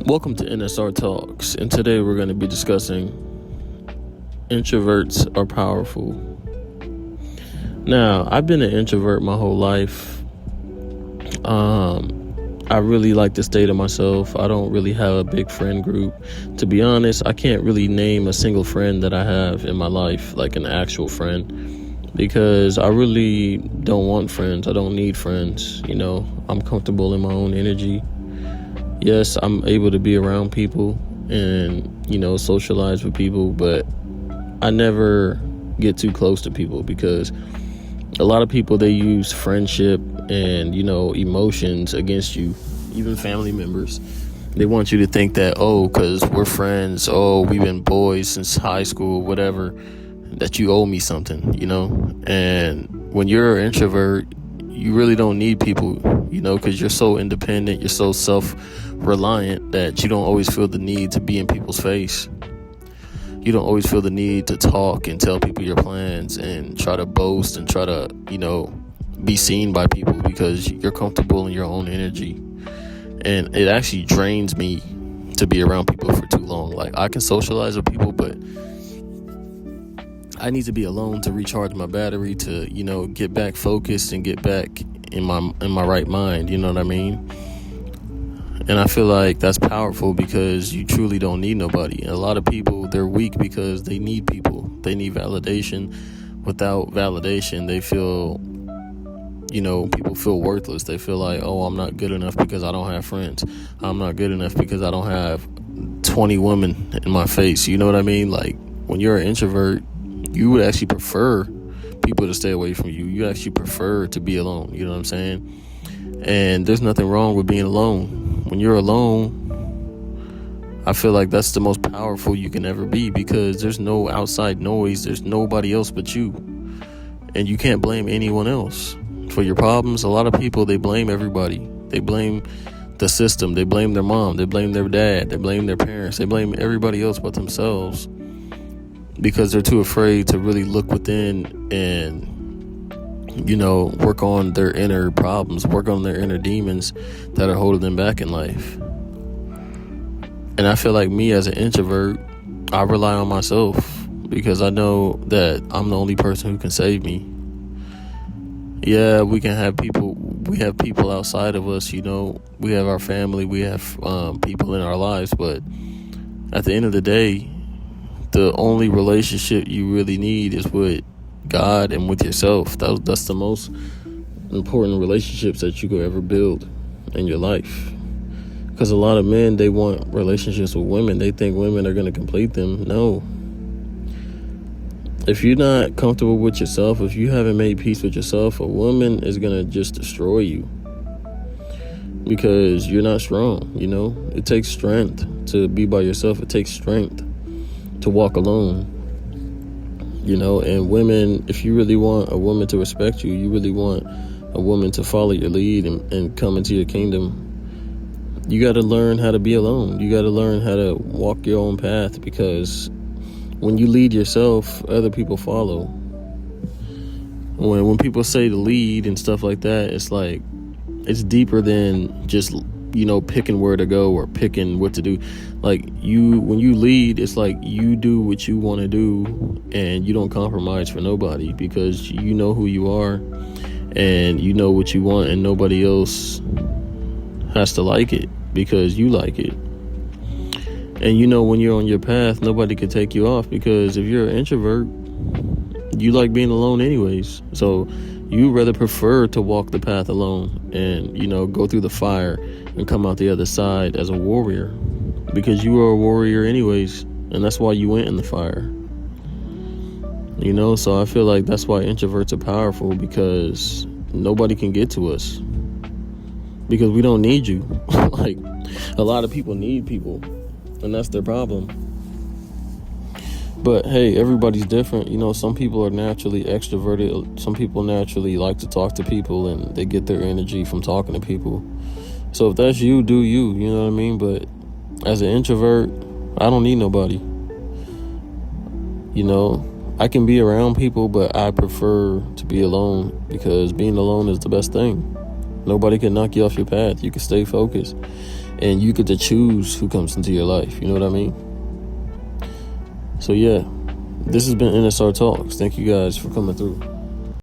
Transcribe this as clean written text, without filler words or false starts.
Welcome to NSR Talks, and today we're going to be discussing Introverts Are Powerful. Now, I've been an introvert my whole life. I really like to stay to myself. I don't really have a big friend group. To be honest, I can't really name a single friend that I have in my life, like an actual friend, because I really don't want friends. I don't need friends. I'm comfortable in my own energy. Yes, I'm able to be around people and, socialize with people, but I never get too close to people because a lot of people, they use friendship and, emotions against you, even family members. They want you to think that, because we're friends, we've been boys since high school, whatever, that you owe me something, And when you're an introvert, you really don't need people, because you're so independent, you're so self-reliant that you don't always feel the need to be in people's face. You don't always feel the need to talk and tell people your plans and try to boast and try to, be seen by people because you're comfortable in your own energy. And it actually drains me to be around people for too long. Like, I can socialize with people, but I need to be alone to recharge my battery, to, get back focused and get back in my right mind. You know what I mean? And I feel like that's powerful because you truly don't need nobody. And a lot of people, they're weak because they need people. They need validation. Without validation, they feel, people feel worthless. They feel like, I'm not good enough because I don't have friends. I'm not good enough because I don't have 20 women in my face. You know what I mean? Like, when you're an introvert, you would actually prefer people to stay away from you. You actually prefer to be alone. You know what I'm saying? And there's nothing wrong with being alone. When you're alone, I feel like that's the most powerful you can ever be because there's no outside noise. There's nobody else but you. And you can't blame anyone else for your problems. A lot of people, they blame everybody. They blame the system. They blame their mom. They blame their dad. They blame their parents. They blame everybody else but themselves because they're too afraid to really look within and work on their inner problems, work on their inner demons that are holding them back in life. And I feel like me as an introvert, I rely on myself because I know that I'm the only person who can save me. Yeah, we can have people. We have people outside of us, we have our family, we have people in our lives. But at the end of the day, the only relationship you really need is with God and with yourself. That's the most important relationships that you could ever build in your life. Because a lot of men, they want relationships with women. They think women are going to complete them. No. If you're not comfortable with yourself, if you haven't made peace with yourself, a woman is going to just destroy you. Because you're not strong, It takes strength to be by yourself. It takes strength to walk alone. And women, if you really want a woman to respect you, you really want a woman to follow your lead and come into your kingdom, you got to learn how to be alone. You got to learn how to walk your own path because when you lead yourself, other people follow. When people say to lead and stuff like that, it's like, it's deeper than just, picking where to go or picking what to do. Like, when you lead, it's like you do what you want to do and you don't compromise for nobody because you know who you are and you know what you want and nobody else has to like it because you like it. And when you're on your path, nobody can take you off because if you're an introvert, you like being alone anyways. So you rather prefer to walk the path alone and, go through the fire and come out the other side as a warrior because you are a warrior anyways. And that's why you went in the fire. So I feel like that's why introverts are powerful because nobody can get to us because we don't need you. Like, a lot of people need people and that's their problem. But hey, everybody's different. Some people are naturally extroverted. Some people naturally like to talk to people and they get their energy from talking to people. So if that's you, do you, you know what I mean? But as an introvert, I don't need nobody. I can be around people, but I prefer to be alone because being alone is the best thing. Nobody can knock you off your path. You can stay focused. and you get to choose who comes into your life. You know what I mean? So yeah, this has been NSR Talks. Thank you guys for coming through.